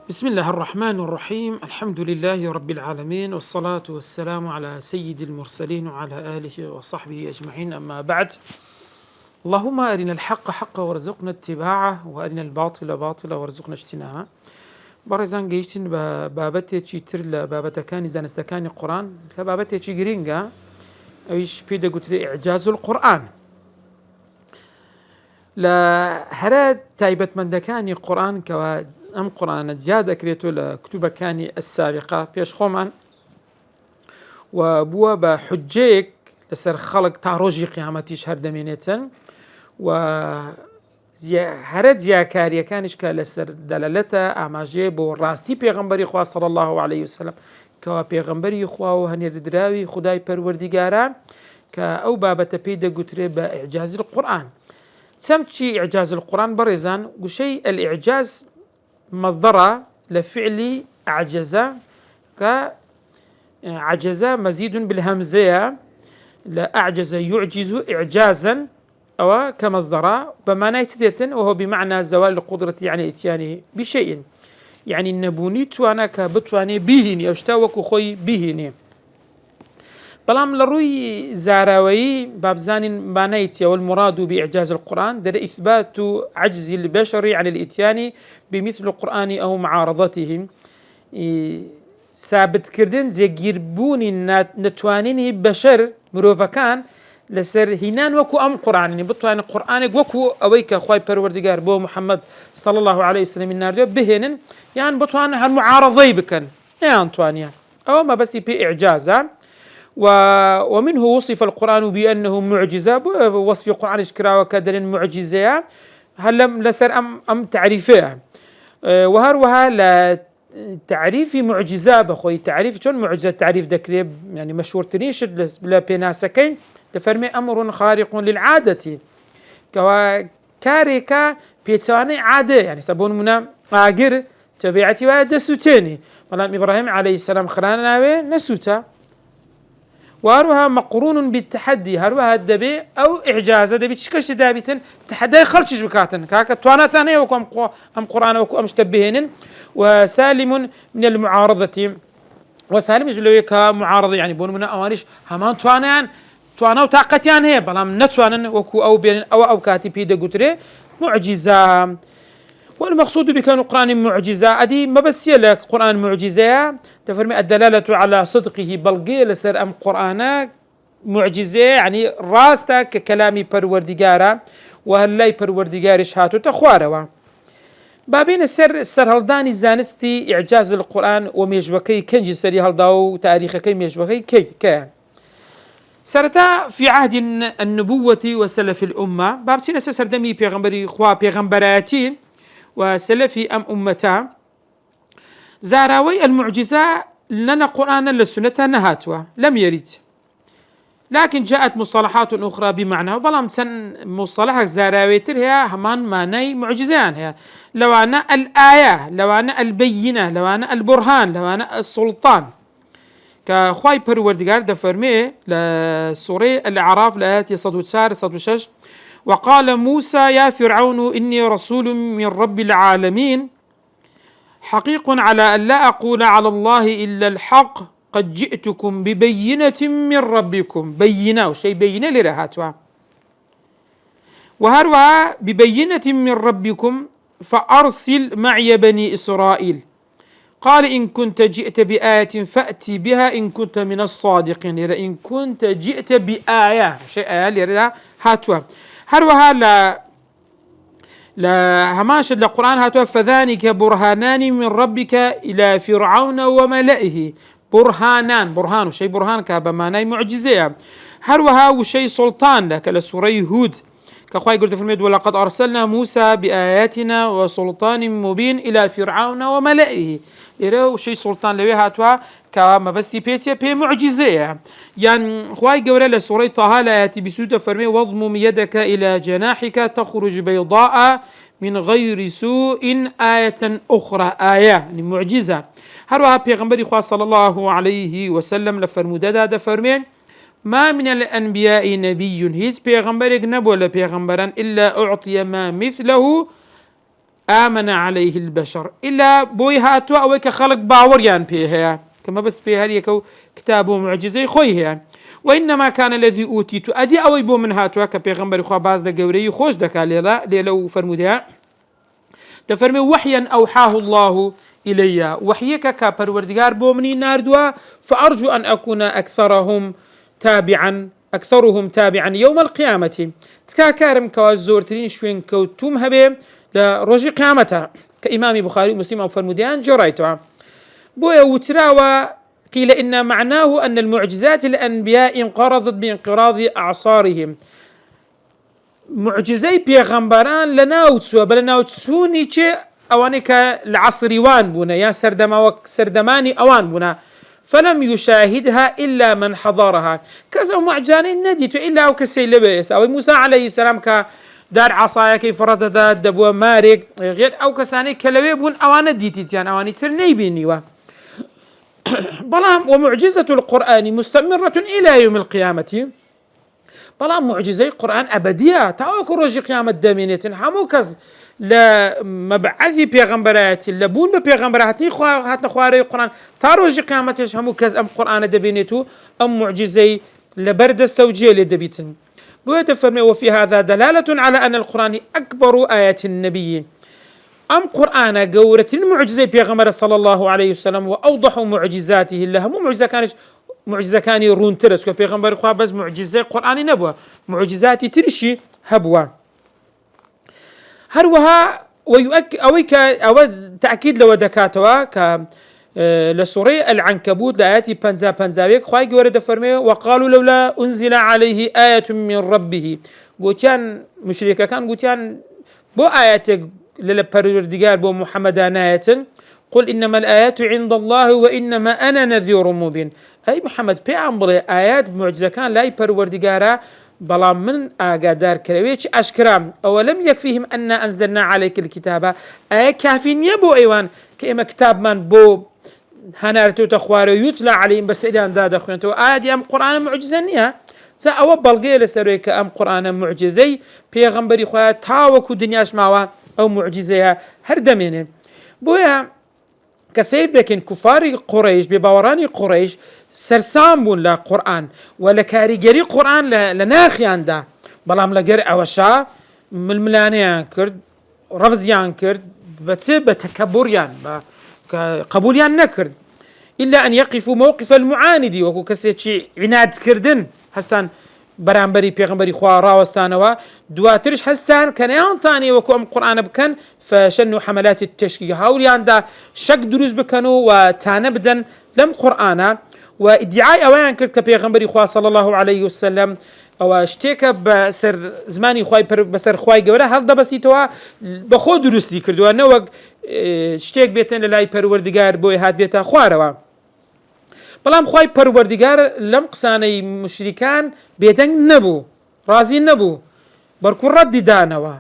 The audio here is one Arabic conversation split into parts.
بسم الله الرحمن الرحيم. الحمد لله رب العالمين، والصلاة والسلام على سيد المرسلين وعلى آله وصحبه أجمعين، أما بعد. اللهم أرنا الحق حقا وارزقنا اتباعه، وأرنا الباطل باطلا وارزقنا اجتنابه. بارزان گەیشتن بە بابەتێکی تر لە بابەتەکانی زانستەکانی قورآن کە بابەتێکی گرینگە، ئەویش پێی دەگوترێت ئیعجاز القورآن. لە هەرە تایبەتمەندەکانی قورآن کەوا ئەم قورآنە جیا دەکرێتەوە لە کتوبەکانی ئەسابقە پێش خۆمان، و بووە بە حوجەیەک لەسەر خەڵک تا ڕۆژی قیامەتیش هەردەمێنێتن، و هەرە جیاکاریەکانیش کە لەسەر دەلالەتە ئاماژەیە بۆ ڕاستی پێغەمبەری خوا صلی الله عليه وسلم، کەوا پێغەمبەری خوا و هەنێردراوی خودای پەروەردیگارە، کە ئەو بابەتە پێی دەگوترێت بە ئیعجاز القورآن. چەمچی ئیعجاز القورآن بەڕێزان، گوشەی الئیعجاز مصدرە لە فعلی عجزە، کە عجزە مەزید بالهەمزەیە لە ئەعجزە یعجز ئیعجازا، ئەوە کە مەصدرە بەمانای چ دێتن؟ وهو بمعنى زوال القدرة يعني إتيان بشيء، يعني نەبوونی توانە کە بتوانێ بیهینی ئەو شتە وەکو خۆی بیهینێ. بەڵام لە ڕووی زاراوەیی بابزانین مانای چییە؟ والمراد بإعجاز القرآن در إثبات عجز البشر عن الإتيان بمثل القرآن أو معارضته، ثابتکردن جێگیربوونی نەتوانینی بەشەر مرۆڤەکان لەسەر هینان وەکو ئەم قورآنی، بتوانێت قورآنێک وەکو ئەوەی کە خوای پەروەردیگار بۆ محەممەد صلی الله عليه وسلم ناردووە بهێنن، یان بتوانن هەر معارضەی بکەن، نەیان توانیان. ئەوە مەبەستی پێ ئیعجازە. ومنه وصف القرآن بأنه معجزة، وصف القرآن كراوة كدرين معجزة، هل لسر أم تعريفها، وهروها لا تعريف معجزة بخوي تعريف شون معجزة تعريف دكريب يعني مشهور تنيش لا بيناسكين تفرمي أمر خارق للعادة، كوا كاريكا بيتساني عادة، يعني سبون منا أجر تبعتي وهذا سوتيني، ولكن إبراهيم عليه السلام خرانا نسوتا، وهروها مقرون بالتحدي، هروها الدبي أو إعجاز دبي تشكش دابتن تحدي خلشش بكاتن كاكا تواناتان وكم أم قرآن وكم مشتبهين، وسالم من المعارضة، وسالم يجلوه كمعارضة، يعني بون من أوانيش همان توانا وطاقتيان هي بلام نتوانن وكو أو بين أو كاتي بيدا قتري معجزة. والمقصود بكون القرآن معجزة أدي ما بس لك قرآن معجزة تفرمي الدلالة على صدقه، بلقي لسر أم قرآن معجزة يعني راستا ككلامي پروردگارا، وهلاي پروردگارش هاتو تخواروا. بابين السر هلداني زانستي إعجاز القرآن وميجوكي كنجي سري هلداو تاريخكي ميجوكي كي سرتا في عهد النبوة وسلف الأمة، بابسين سردمي پیغمبري خوا پیغمبراتي وسلفي أم أمتا، زاراوي المعجزة لنا قرآنا للسنة نهاتوا لم يرد، لكن جاءت مصطلحات أخرى بمعنى، وبلام سن مصطلحك زاراوي ترها همان ماني معجزان، هي لو أنا الآية، لو أنا البينة، لو أنا البرهان، لو أنا السلطان، كخواي پروردگار دفرمي لسورة الأعراف لآيات 106 وقال موسى يا فرعون إني رسول من رب العالمين حقيق على أن لا أقول على الله إلا الحق قد جئتكم ببينة من ربكم، بينة وشي بينة لرهاتها، وهروها ببينة من ربكم فأرسل معي بني إسرائيل، قال إن كنت جئت بآية فأتي بها إن كنت من الصادقين، إن كنت جئت بآية شيء آية لرها هاتوا، هروها لا هماشد القرآن هاتوا فذلك برهانان من ربك إلى فرعون وملئه، برهان وشي برهان كبماناي معجزة، هروها وشي سلطان لك لسورة هود، كخواي قلت في الميد ولقد أرسلنا موسى بآياتنا وسلطان مبين إلى فرعون وملئه، إيرو شيء سلطان لوي هاتوا كما بستي بيتي بي معجزة، يعني خواي قولة لسورة طه لآياتي بسودة فرمي واضمم يدك إلى جناحك تخرج بيضاء من غير سوء آية أخرى، آية يعني معجزة. هروها بيغمبري خوا صلى الله عليه وسلم لفرمودة دا فرمي ما من الأنبياء نبي هيج بيغمبرك نبو ولا بيغمبران إلا أعطي ما مثله آمن عليه البشر إلا بوي هاتوا أو كخلق باوريان بيها كما بس بيها يكو كتابه معجزة خويها وإنما كان الذي أوتيت أدي أو يبو من هاتوا كبيغمبر خوا باز دقوري خوش دكا ليلو فرمودها تفرمي وحيا أوحاه الله إلي وحيك كبروردگار بومني ناردوا فأرجو أن أكون أكثرهم تابعا يوم القيامة تكاكارم كوازورترين شوين كوتوم هبه لرجي قيامتها كإمام بخاري ومسلم أو فرموديان جريتها بويا وتراوى قيل إن معناه أن المعجزات الأنبياء انقرضت بانقراض أعصارهم معجزي بيغمبران لناوتسوا بلناوتسوني چه أوانك العصر وان بونا يا سردماني أوان بونا فلم يشاهدها إلا من حضرها كذا معجزانين نديت إلا أو كسي لبيس أو موسى عليه السلام دار عصايا كيف رددت دبوا مارك غير أو كساني كلوي بون أوان ديتيان أواني ترني بينيوا بلام ومعجزة القرآن مستمرة إلى يوم القيامة بلام معجزة القرآن أبدية تاوكو رجي قيامة دامينة حموكز لا مبعثي بيغمبرات لبون ببيغمبرات هاتنا خواري القرآن تاروجي قيامتش حموكز أم قرآن دبينيتو أم معجزة لبردس توجيه لدبيتن بويتفرمي وفي هذا دلالة على أن القرآن أكبر آيات النبي أم قرآن قورة المعجزة بيغمبر صلى الله عليه وسلم وأوضح معجزاته لها مو معجزة كان يرون ترس كبيغمبر خواه بس معجزة قرآن نبوة معجزات ترشي هبوة هروها أو تأكيد لو دكاتوا لسورة العنكبوت لآياتي بنزاويك خواهي قورة فرمي وقالوا لولا أنزل عليه آية من ربه قوتيان مشركة كان قوتيان بو آياتك للبردقار بو محمد آية قل إنما الآيات عند الله وإنما أنا نذير مبين أي محمد بيعنبري آيات معجزة كان لا يبردقارا بلا من آقادار كرويتش أشكرام أولم يكفيهم أن أنزلنا عليك الكتابة أي كافين يبو أيوان كإما كتاب من بو هنارتو تخواري يتلى عليهم بس إلان داد أخوانتو آدي أم قرآن معجزة نيها سا أو بلغي لسرويك أم قرآن معجزي بيغمبري خواه تاوكو دنياش ماوا أو معجزة هردمينه بويا كسير لكن كفار قريش بباوراني قريش سرسامبون لا قرآن ولا كاريجري قرآن لناخيان دا بلام لقر أوشا ململانيان كرد رفزيان كرد بتسيب تكبريان قبوليان نكرد إلا أن يقفوا موقف المعاند وكو كسيتشي عناد كردن هستان برانبري بيغمبري خواه راوستانوا دواترش هستان كان يانتاني وكو أم قرآن بكن فشنوا حملات التشكيك هاوليان دا شك دروز بكنوا وتانبدن لم قرآن وادعاء أوان كرد كبيغمبري خواه صلى الله عليه وسلم أو اشتيك بسر زماني خواي بسر خواي جورا هل ده بس توا بخو درستي كردوا نوق اشتيك بيتن للاي پروردگار بوي هات بيتا خواروا بلام خواي پروردگار لم قساني مشركان بيتن نبو رازي نبو بركو رد دانوا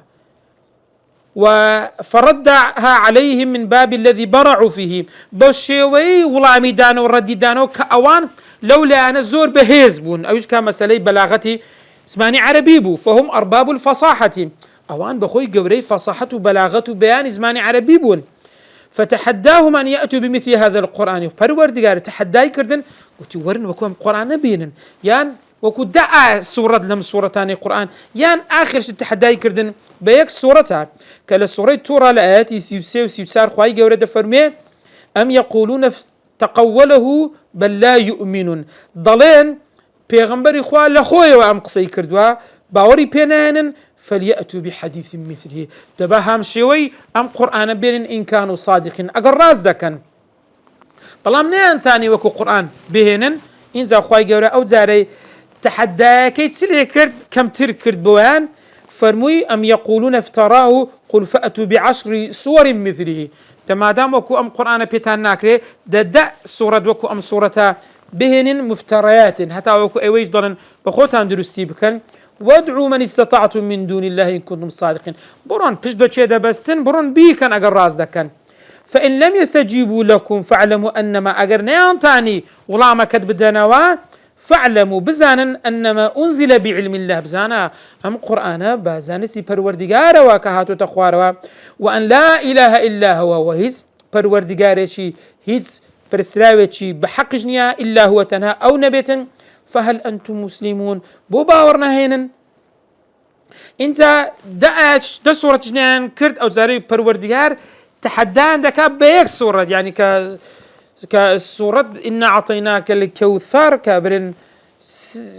وفردها عليهم من باب الذي برعوا فيه بشوي والله دانو ردي دانو كأوان لولا أنا الزور بهيزبون أو إيش كان مسألة بلاغتي زماني عربي بو فهم أرباب الفصاحة أوان بخوي قوري فصاحة وبلاغة بيان زماني عربي بون فتحداهم أن يأتوا بمثل هذا القرآن فروردگار تحداي كردن قلت ورن وكوهم قرآن بينن يان وكو دعا سورة لم سورتان القرآن يان آخر شي تحداي كردن بيك سورتها كلا سورة تورا لآياتي سيوسار خواهي قوري دفرمي أم يقولون تقوله بل لا يؤمنون ضلين پیغمبر خواه لخوه وام قصي كردوا باوري بينانن فليأتوا بحديث مثله دبا هم شوي ام قرآن بينن إن كانوا صادقين اگر راز دكن بلام نيان تاني وكو قرآن بينن إنزا خواهي قوري أو زاري تحداكي تسلي كرد كم تر كرد بوان فرموي أم يقولون افتراه قل فأتوا بعشر سور مثله تمادام وكو أم قرآن بيتان ناكري دا سورة وكو أم سورة بهن مفتريات حتى وكو أيويش ضلن بخوتان درستي بكن وادعوا من استطعتم من دون الله إن كنتم صادقين برون بش بچه دا بستن برون بيكن أقر راز دكن فإن لم يستجيبوا لكم فاعلموا أنما أقر نيان تاني ولا ما كتب دانوا فاعلموا بزانا أنما أنزل بعلم الله بزانا أم قرآن بزانستي پروردگار وكهاتو تخواروا وأن لا إله إلا هو وهيز پروردگارشي هيز برسراويشي بحق جنيا إلا هو تنها أو نبيتا فهل أنتم مسلمون بو باورنا هينن انت دا سورة جنيان كرد أو زاري پروردگار تحدان دكا بيك سورة يعني كسورة إنا أعطيناك الكوثر كابرن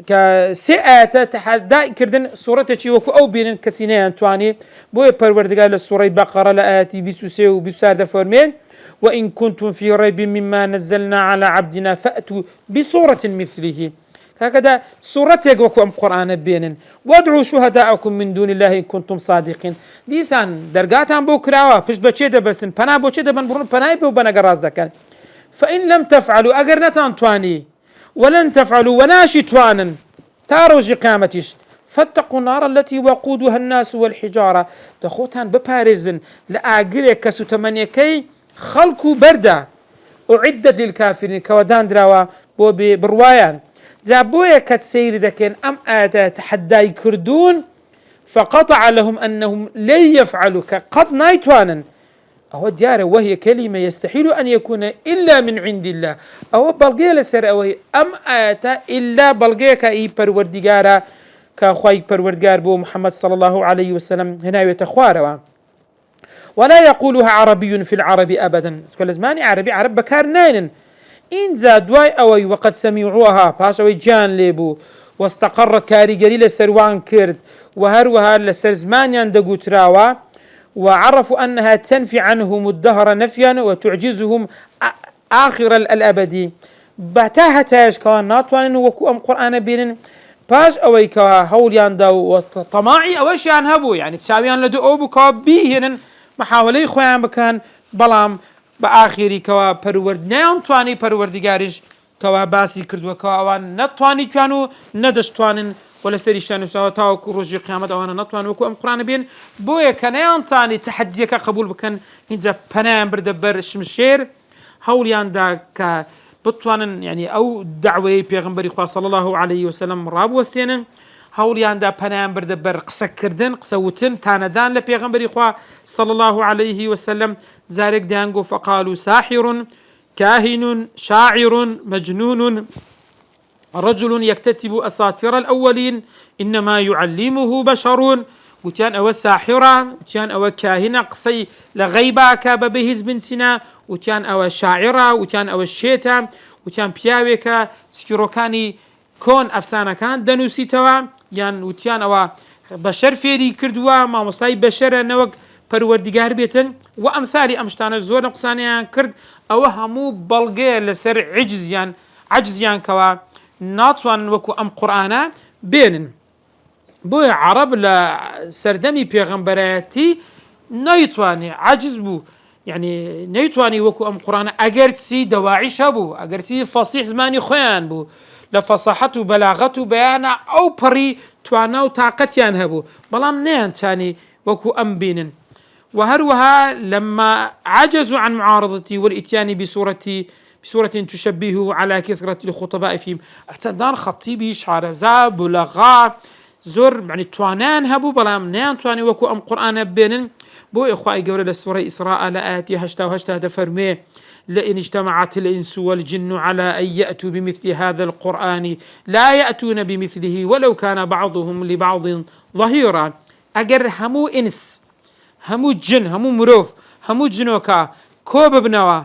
كسئة تحدى كردن سورة تشي وكو أو بين كسينيان تواني بوي پروردگار لسورة بقرة لآتي بسوسي وبسارة فرمين وإن كنتم في ريب مما نزلنا على عبدنا فأتوا بصورة مثله هكذا سورة وكو أم قرآن بينن وادعوا شهداءكم من دون الله إن كنتم صادقين ديسان درجاتهم بوكراوا بش بچه دبستن پنا بوچه دبن برون پناي بو بنگراز دكن فإن لم تفعلوا أجر نتان تواني ولن تفعلوا وناشي توانا تاروج قامتش فاتقوا النار التي وقودها الناس والحجارة تخوتان بباريزن لأجريك كسو تمانيكي خلقوا بردا أعدت للكافرين كودان دراوا بو بروايان زابويا كتسير دكين أم آتا تحداي كردون فقطع لهم أنهم لن يفعلوا قد نايتوانا أو ديارة وهي كلمة يستحيل أن يكون إلا من عند الله أو بلغي لسر أوهي أم آتا إلا بلغي كأي پروردگارا كأخوي پروردگار بو محمد صلى الله عليه وسلم هنا يتخواروا ولا يقولها عربي في العرب أبدا كل زماني عرب بكار ناين إن زادواي أوي وقد سمعوها باشوي جان ليبو واستقرت كاريجري لسروان كرد وهروها لسر زمانيان دقو تراوا وعرفوا أنها تنفي عنهم الدهر نفيا وتعجزهم آخر الأبدي باتاها تاج كوان ناتوان وكو أم قرآن بينن باش أويكا هوليان داو وطماعي أوشيان هبو يعني تساويان لدو أوبو كوا بيهن محاولي خوان بكان بلام بآخري كوا پرورد نيان تواني پروردگارش كوا باسي كردوا كوا اوان نتواني كانوا ندشتوانن ولا سريشان سواتا روجي قيامت اوانا نتوان وكو ام قرآن بين بويا كنيان تاني تحديك قبول بكن هنزا پنام بردبر شمشير هوليان دا ك بتوانن يعني او دعوه پیغمبري خوا صلى الله عليه وسلم راب وستينن هوليان دا پنام بردبر قسە کردن قسەوتن تاندان لە پێغەمبەری خوا صلى الله عليه وسلم زارك ديانغو فقالوا ساحر كاهن شاعر مجنون رجل يكتتب أساطير الأولين إنما يعلمه بشر وتيان أو ساحرة وتيان أو كاهنة قصي لغيبا كاب بهز بن سنا وتيان أو شاعرة وتيان أو الشيتا وتيان بياويكا سكيروكاني كون أفسانة كان دنوسي توا يان وتيان أو بشر فيري كردوا ما مصاي بشر نوك پروردگار بيتن وأمثالي أمشتان زور نقصانيان كرد أو همو بلغي لسر عجزيان كوا ناتوان وكو أم قرآن بينن بوي عرب لسردمي پیغمبراتي نيتواني عجز بو يعني نيتواني وكو أم قرآن أجرسي دواعش بو أجرسي فصيح زماني خوان بو لفصاحته بلاغته بيانا أو بري توانا وطاقتيان هبو بلام نيان تاني وكو أم بينن وهروها لما عجزوا عن معارضتي والإتيان بسورة تشبهه على كثرة الخطباء فيهم اعتدان خطيبي شعرزا بلغا زور يعني توانان هبو بلام نيان تواني وكو أم قرآن بينن بو إخوائي قولة لسورة إسراء لآتي هشتا دفرمي لئن اجتمعت الإنس والجن على أن يأتوا بمثل هذا القرآن لا يأتون بمثله ولو كان بعضهم لبعض ظهيرا أجر همو إنس همو جن همو مروف همو جنوكا كوب بنوا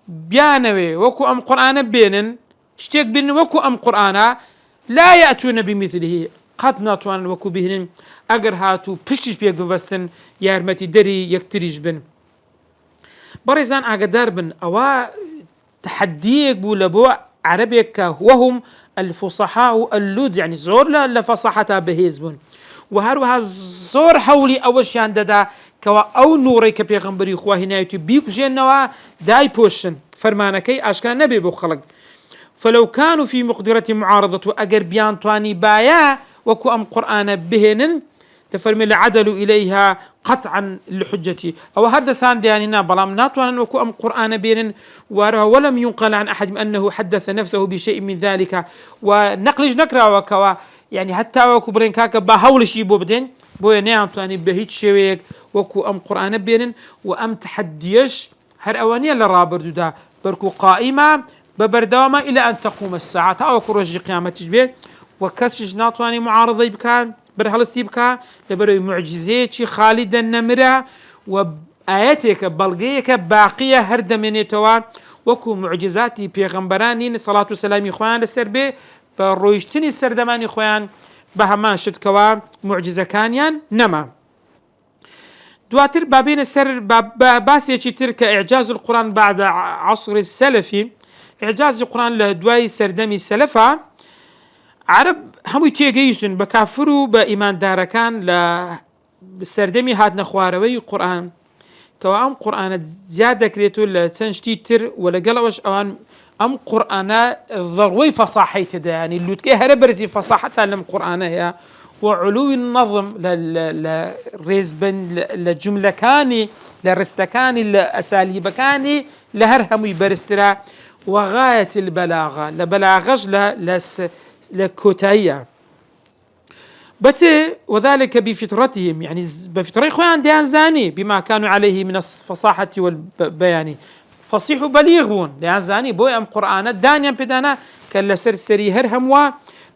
بيانوي وكو أم قرآن بينن اشتيك بين وكو أم قرآن لا يأتون بمثله قد ناتوان وكو بهن أجر هاتو بشتش بيك ببستن يارمتي دري يكتريج بن بريزان أقدار بن أوا تحديك بو لبو عربيك وهم الفصحاء اللود يعني زور لفصحتها بهيزبون وهروها زور حولي أوشيان دادا كوا أو نوري كبيغمبري خواه هنايتو بيكو جينوا داي بوشن فرمانكي أشكال نبي بو خلق فلو كانوا في مقدرة معارضة أجر بيان تواني بايا وكو أم قرآن بهنن تفرمي لعدلوا إليها قطعا لحجتي أو هذا سان دياننا بلام ناتوانا وكو أم قرآن بين ولم ينقل عن أحد أنه حدث نفسه بشيء من ذلك ونقلج نكرا وكوا يعني حتى وكو برين كاكا باهول شي بوبدين بويا نيانتواني بهيت شويك وكو أم قرآن بين وأم تحديش هر أوانيا لرابردو دا بركو قائمة ببردوما إلى أن تقوم الساعة أو كروج قيامة تجبير وكسج ناتواني معارضي بكان برهلستي بكا لبروي معجزيتي خالدا نمرة وآياتك بلغيك باقية هرد من توان وكو معجزاتي بيغمبرانين صلاة والسلام إخوان لسربي برويشتني السردمان إخوان بهمان شد كوا معجزة كانيان نما دواتر بابين السر باسي ترك إعجاز القرآن بعد عصر السلفي إعجاز القرآن لدواي سردمي السلفة عرب همو تيجيسون بكافروا بإيمان داركان لسردمي هات نخواروي قرآن كوا أم قرآن زيادة كريتو لتنشتي تر ولا قلوش أوان أم قرآن ضروي فصاحي تدا يعني اللي تكيه هربرزي فصاحة لم قرآن هي وعلو النظم للريزبن للجملة كاني للرستكاني لأساليب كاني لهرهم يبرسترا وغاية البلاغة لبلاغج لكوتاية بس وذلك بفطرتهم يعني بفطرة إخوان ديان زاني بما كانوا عليه من الفصاحة والبيان فصيح بليغون ديان زاني بوي أم قرآن دانيا بدانا كلا سرسري هرهم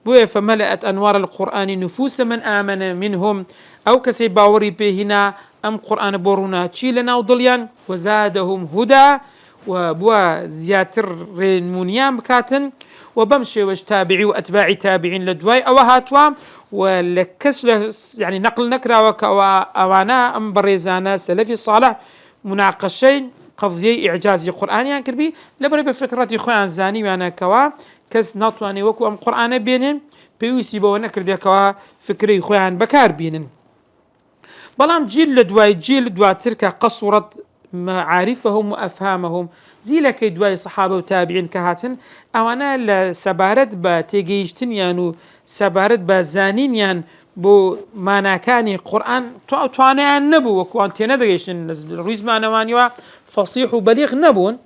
بوي فملأت أنوار القرآن نفوس من آمن منهم أو كسي باوري بهنا أم قرآن بورونا تشيلنا وضليان وزادهم هدى وبوا زياتر رينمونيان بكاتن وبمشي واش تابعي وأتباعي تابعين لدواي أو هاتوا ولكس يعني نقل نكرة وأوانا أم بريزانا سلفي صالح مناقشين قضية إعجازي قرآني يعني كربي لبري بفترة إخوان زاني وانا كوا كس ناطواني وكو أم قرآن بينن بيوسي بوانا كردي كوا فكري إخوان بكار بينن بلام جيل لدواي جيل دوا تركا قصرت معارفهم وأفهامهم زي لك دواي صحابة وتابعين كهاتن أوانا لسبارت بتيجيشتن يانو سبارت بزانين يان بو ماناكاني قرآن تواني النبو وكوانتين ندريشن الريز مانوانيوا فصيح وبليغ نبون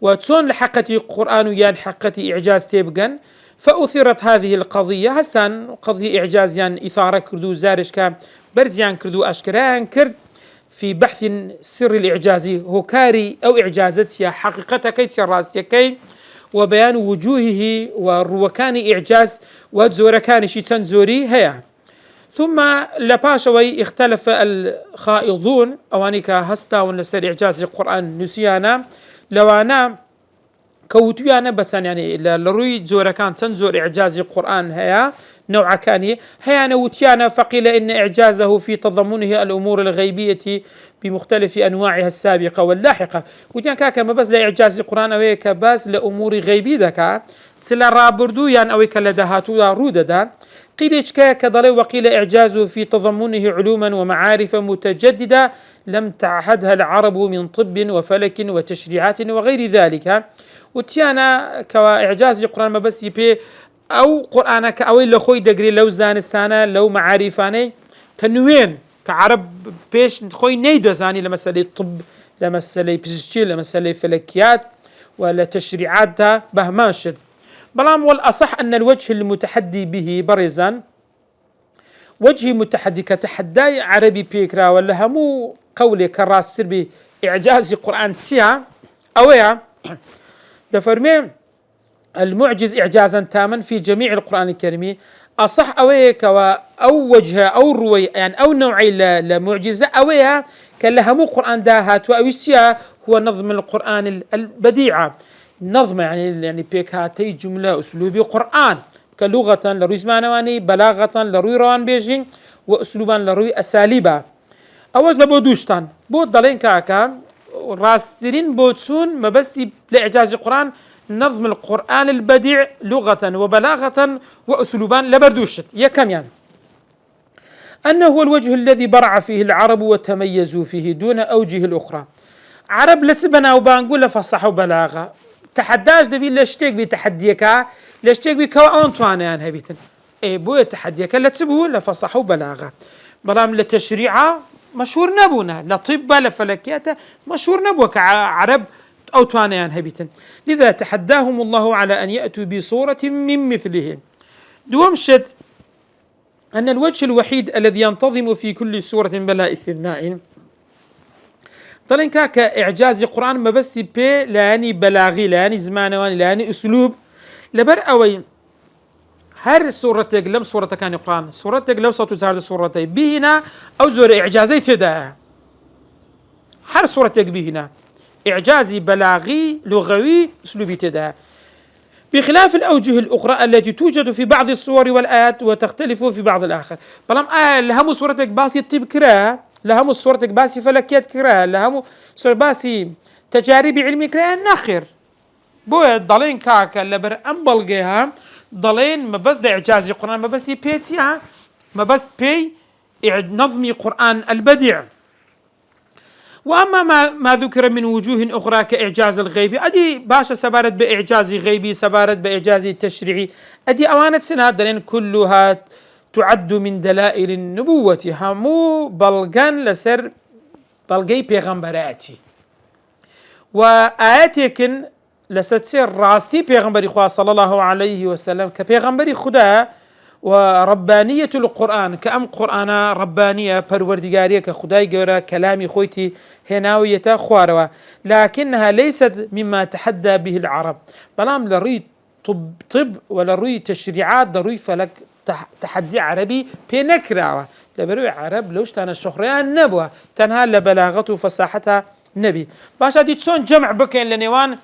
وتسون لحقتي قرآن يان حقتي إعجاز تيبغن فأثرت هذه القضية هستان قضية إعجاز يان إثارة كردو زارش كان برزيان كردو أشكران كرد في بحث سر الإعجازي هوكاري أو إعجازتها حقيقتها كي سراسيا كي وبيان وجوهه والروكان إعجاز وزوركان شيطان زوري هيا ثم لباشوي اختلف الخائضون أوانيك هستا ونسر إعجاز القرآن نسيانا لوانا كوتويانا بس يعني لروي زوركان تنزور إعجاز القرآن هيا نوع كاني هيا نوتيانا فقيل إن إعجازه في تضمنه الأمور الغيبية بمختلف أنواعها السابقة واللاحقة وتيان كاكا ما بس لإعجاز القرآن أويك بس لأمور غيبية ذكا سلا رابردو يان أويك لدهاتو روددا قيل كضلي وقيل إعجازه في تضمنه علوما ومعارف متجددة لم تعهدها العرب من طب وفلك وتشريعات وغير ذلك وتيانا كإعجاز القرآن ما بس يبي أو قرآنك أو اللي خوي دقري لو زانستانا لو معارفاني كنوين كعرب بيش خوي نيدا زاني لمسألة طب لمسألة بسجيل لمسألة فلكيات ولا تشريعاتها بهماشد بلام والأصح أن الوجه المتحدي به برزان وجه متحدي كتحداي عربي بيكرا ولا همو قولي كراس تربي إعجاز القرآن سيا أويا دفرمي المعجز إعجازا تاما في جميع القرآن الكريم أصح أويك أو وجه أو روي يعني أو نوعي لمعجزة أويها كلها مو قرآن داهات وأويسيا هو نظم القرآن البديعة نظم يعني بيك هاتي جملة أسلوبي قرآن كلغة لروي زمانواني بلاغة لروي روان بيجين وأسلوبا لروي أساليبا أوز لبودوشتان بود دالين كاكا راسترين بوتسون ما بس لإعجاز القرآن نظم القرآن البديع لغة وبلاغة وأسلوبا لبردوشت يا كم أنه هو الوجه الذي برع فيه العرب وتميزوا فيه دون أوجه الأخرى عرب لتبنا وبانقول فصحوا بلاغة تحداش دبي لاشتيك بتحديك لاشتيك بكوا أنطوان يعني هبيتن إيه بوي تحديك لا تسبه لفصحوا بلاغة بلام لتشريعه مشهور نبونا، لطب لفلكياته مشهور نبوه كعرب أو توانيان هبيتن. لذا تحداهم الله على أن يأتوا بصورة من مثله. دومشت أن الوجه الوحيد الذي ينتظم في كل سورة بلا استثناء طلعن كإعجاز القرآن ما بس بي لاني بلاغي لاني زمانواني لاني أسلوب لبر أوي هر سورتك لم سورة كان القرآن سورتك لو صوت زارد سورتي بهنا أو زور إعجازي تدا هر سورتك بهنا إعجازي بلاغي لغوي أسلوبي تدا، بخلاف الأوجه الأخرى التي توجد في بعض الصور والآيات وتختلف في بعض الآخر. بلام لهم سورتك باسي طيب كرا، لهم سورتك باسي فلكيات كرا، لهم سورة باسي تجارب علمي كرا نخر بويا ضلين كاكا لبر أمبلغيها ضلين ما بس ده إعجاز القرآن ما بس بيتيا ما بس بي نظمي قرآن البديع. وأما ما ذكر من وجوه أخرى كإعجاز الغيبي أدي باشا سبارت بإعجاز غيبي سبارت بإعجاز تشريعي أدي أوانت سنة لأن كلها تعد من دلائل النبوة همو بلغان لسر بلغي بيغمبراتي وآياتكن لستسير راستي بيغمبري خواه صلى الله عليه وسلم كبيغمبري خدا وربانية القرآن كأم قرآن ربانية پروردگارية كخداي جورا كلامي خويتي هناوية خواروا، لكنها ليست مما تحدى به العرب. بلام لروي طب ولا روي تشريعات ضروي فلك تحدي عربي بينكراوا لبروي عرب لوش تانا الشهريان نبوة تنها لبلاغته وفصاحتها نبي باشا دي تسون جمع بكين لنيوان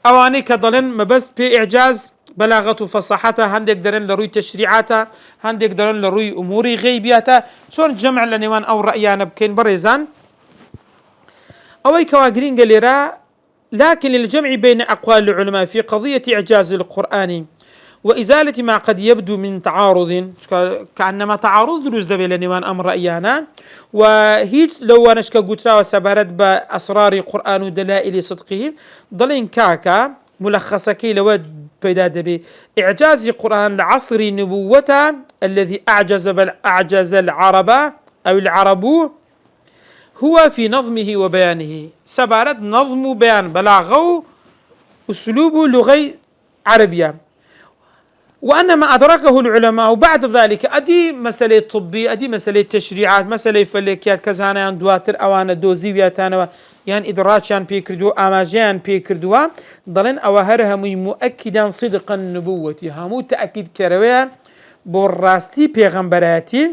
أواني كضلن ما بس بإعجاز بلاغته وفصاحتها هندك درن لروي تشريعاتها هندك درن لروي أموري غيبياتها تسون جمع لنيوان أو رأيانا بكين بريزان أوي كواجرين قليرا. لكن للجمع بين أقوال العلماء في قضية إعجاز القرآن وإزالة ما قد يبدو من تعارض كأنما تعارض دروز دبي لنيوان أمر رأيانا وهيت لو نشكا قترا وسبارت بأسرار القرآن ودلائل صدقه ضلين كاكا ملخصة كي لو بيدا دبي إعجاز القرآن لعصر نبوته الذي أعجز العرب أو العرب هو في نظمه وبيانه سبارت نظم بيان بلاغه أسلوب لغي عربية، وأن ما أدركه العلماء بعد ذلك أدي مسألة طبية أدي مسألة تشريعات مسألة فلكيات كزانيان دواتر أوان دوزيبياتان يعني إدراجان بيكردو أماجيان بيكردوا ضلن أوهرها مؤكدا صدق النبوة همو تأكيد كرويا بالراستي بيغمبراتي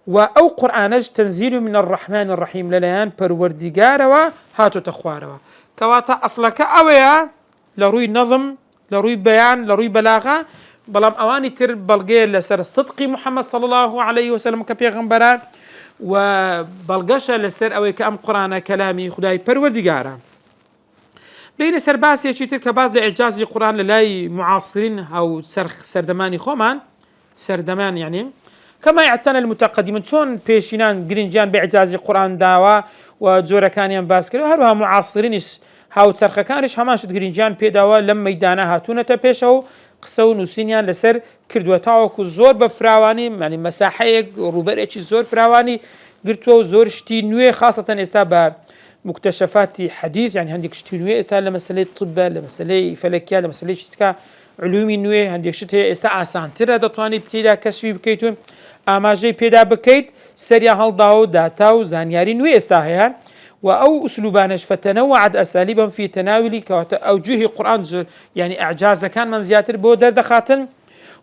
وأو قرآنج تنزيل من الرحمن الرحيم لليان پروردگار وهاتو تخواروا كواتا أصلك أويا لروي نظم لروي بيان لروي بلاغة بلام أواني تر بلغي لسر الصدق محمد صلى الله عليه وسلم كبيغمبرا وبلغشة لسر أوي كأم قرآن كلامي خداي پروردگارا بين سرباسي يشيتر كباز لإعجاز القرآن للاي معاصرين أو سردماني خومان سردمان يعني كما يعتنى المتقدمون شون بيشينان جرينجان بإعجاز القرآن داوا وجورا كانيان باسكري وهروها معاصرينش هاو تسرخ كانش هماش جرينجان بيداوا لما ميدانا هاتونا تبيشو قسو نوسينيان لسر كردوتاوكو زور بفراواني يعني مساحيك روبريتش زور فراواني قرتو زور شتي نوي خاصة استا بمكتشفات حديث يعني عندك شتي نوي استا لمسألة طب لمسألة فلكية لمسألة شتكا علومي نوي عندك شتي استا اسانتر دتواني بتيدا كشفي بكيتون آماجي بيدا بكيت سريع هالداو داتاو زانياري نوي استا هيا وأو أسلوبانش فتنوعت أساليبا في تناول أوجه القرآن يعني إعجاز كان من زياتر بودر دخاتن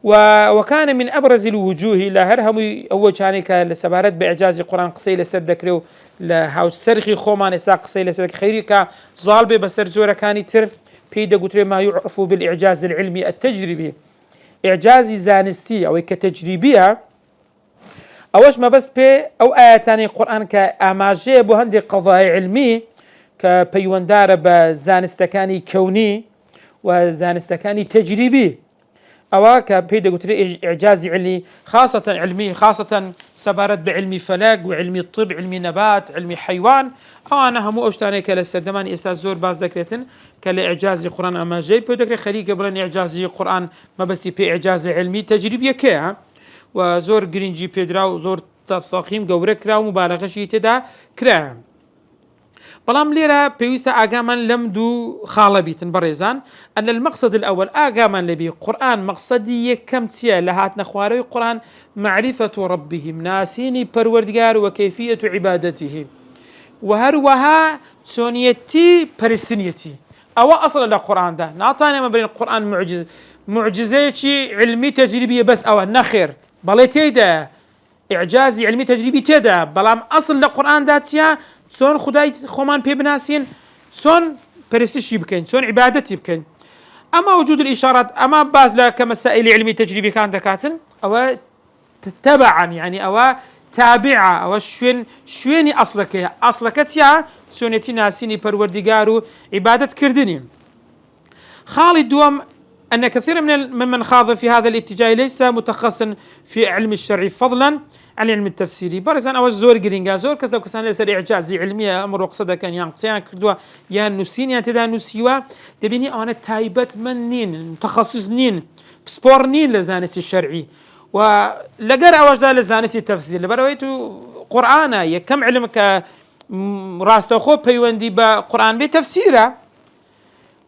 وكان من أبرز الوجوه لهرهم أول كانك لسبارت بإعجاز القرآن قصي لسر دكريو لهاو سرخي خومان إساق قصي لسر خيري كظالبي بسر زورة كاني تر بيدا قتري ما يعرف بالإعجاز العلمي التجريبي إعجاز زانستي أو كتجريبية أوش ما بس بي أو آياتاني القرآن كأماجي بو هندي قضايا علمي كبيواندار بزانستكاني كوني وزانستكاني تجريبي أو كبيدا قلت إعجازي علمي خاصة سبارت بعلمي فلك وعلمي الطب علمي نبات علمي حيوان أو أنا همو أشتاني كالسردمان إستاذ زور باز ذكرتن كالإعجازي القرآن أماجي بيدا خليك قبل إعجازي القرآن ما بس بي إعجازي علمي تجريبي كيها وزور جرينجي بيدرا وزور تەفەخیم گەورە کرا و مبالغەشی تێدا کرا. بەڵام لێرە پێویستە ئاگامان لەم دوو خاڵە بیتن بەڕێزان. ئەن المەقصد الأول ئاگامان لەبی قورآن مەقصدی یەکەم چییە لە هاتنە خوارەوەی قورآن؟ معرفة ربهم، ناسینی پەروەردگار و کەیفیەت عیبادەته و هەروەها چۆنیەتی پەرستنیەتی. ئەوە ئەسڵە لە قورآندا، ناتوانێ ئەمە بڵێن قورآن معجزەیەکی علمی تەجریبیە بەس ئەوە نەخێر، بەڵێ تێیدا ئیعجازی علمی تەجریبی تێدا، بەڵام ئەسڵ لە قورآندا چییە؟ چۆن خودای خۆمان پێ بناسین، چۆن پەرستشی بکەین، چۆن عیبادەتی بکەین. ئەمە وجود الإشارات، ئەمە باز لە کە مەسائلی علمی تەجریبیەکان دەکاتن، ئەوە تەبعاً یعنی ئەوە تابعە، ئەوە شوێنی ئەسڵەکەیە. ئەسڵەکە چییە؟ چۆنێتی ناسینی پەروەردگار و عیبادەتکردنی. خاڵی دووەم أن كثيرا ممن خاض في هذا الاتجاه ليس متخصصا في علم الشرع فضلا عن علم التفسيري. برزان أو زور جرينجا زور كذا كسان ليس إعجازي علمية أمر وقصده كان ينقصيان كردوا يا نسين يا تدا نسيوا دبيني أنا تايبت من نين متخصص نين سبور نين لزانس الشرعي ولقر أوجد لزانس التفسير لبرويتو قرآنا يكم علمك راستخو بيوندي بقرآن بتفسيره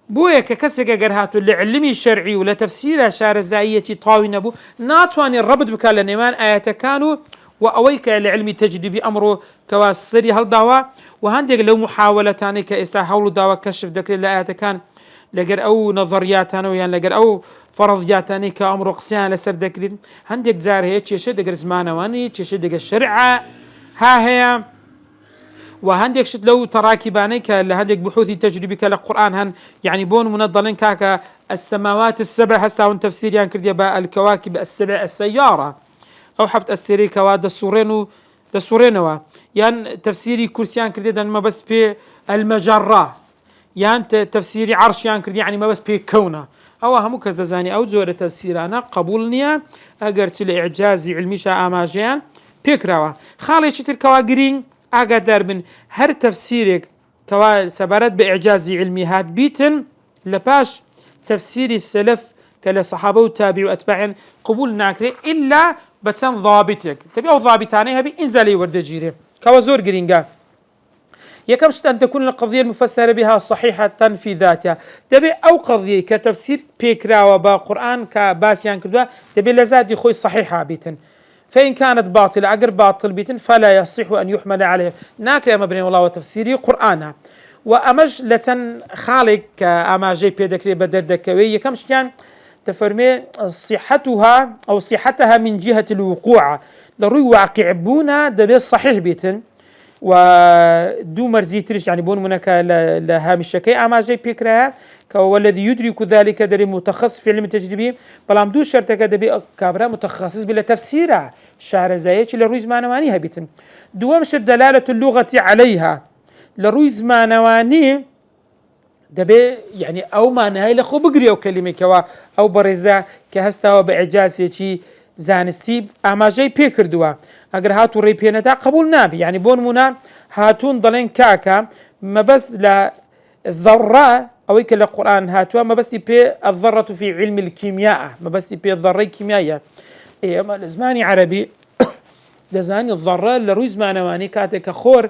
بويا ككسك جرهاتو لعلمي الشرعي ولا تفسير شارزائية طاوي نبو ناتواني الربط بكال نيمان آيات كانوا وأويك لعلمي تجدي بأمره كواسري هالدعوة وهندق لو محاولتان كإستا حول دعوة كشف ذكر الآيات كان لقر أو نظرياتان ويان لقر أو فرضياتان كأمر قسيان لسر ذكر هندق زار هي تشي دقر زمانواني تشي دقر الشرع ها هي وهندك شت لو تراكباني كهندك بحوثي تجربي كالقرآن هن يعني بون منظلين كاكا السماوات السبع هستاون تفسير يعني كردي بقى الكواكب السبع السيارة أو حفت أستيري كواد السورينوا يعني تفسيري كرسيان كردي دان ما بس بي المجرة يعني تفسيري عرش يعني كردي يعني ما بس بي كونه أو همو كزدزاني أو زورة تفسيرانا قبولنيا أقرت الإعجازي علمي شاء أماجيان بيكراوا خالي شتر كواقرين ئاگادار بن هەر تەفسیرێک کەوا سەبارەت بە ئیعجازی علمی هات بیتن لە پاش تەفسیری سەلەف کە لە سەحابە و تابعی و ئەتباعیان قبول ناکرێت ئیلا بە چەند ضابطێک دەبێ ئەو ضابطانەی هەبی ئینجا لێی وەردەگیرێ کەوا زۆر گرینگە. یەکەم شت أن تكون القضية المفسرة بها صحيحة في ذاتها دەبێ ئەو قضیەی کە تەفسیر پێکراوە بە قورئان کە باسییان کردووە دەبێ لە ذاتی خۆی صحیحا بیتن. فإن كانت باطلة أجر باطل بيتن فلا يصح أن يحمل عليه ناكل أما بني والله وتفسيري قرآنا وأمج لتن خالق أما جي بيدكري بدردكوية كم شيان تفرمي صحتها أو صحتها من جهة الوقوع لروي واقع بونا دبي صحيح بيتن ودو مرزي تريش يعني بون منك لهامش شكي أما جي بيكرها والذي يدرك ذلك دري متخصص في علم التجريبي بلام دو شرط كدبي كابرا متخصص بلا تفسيرها شارزايش لروي زمانواني هبيتن دوامش دلالة اللغة عليها لروي زمانواني دبي يعني أو معناها لخو بقري أو كلمة كوا أو برزا كهستا بإعجاز يشي زانستي أما جاي بيكردوا أجر هاتو ريبينتا قبول نابي يعني بون منا هاتون ضلين كاكا ما بس للذرة أو يك القرآن هاتوا ما بس بي الذرة في علم الكيمياء ما بس بي الذرة كيميائية إيه ما الزماني عربي دزاني الذرة لروي زمانواني كاتك خور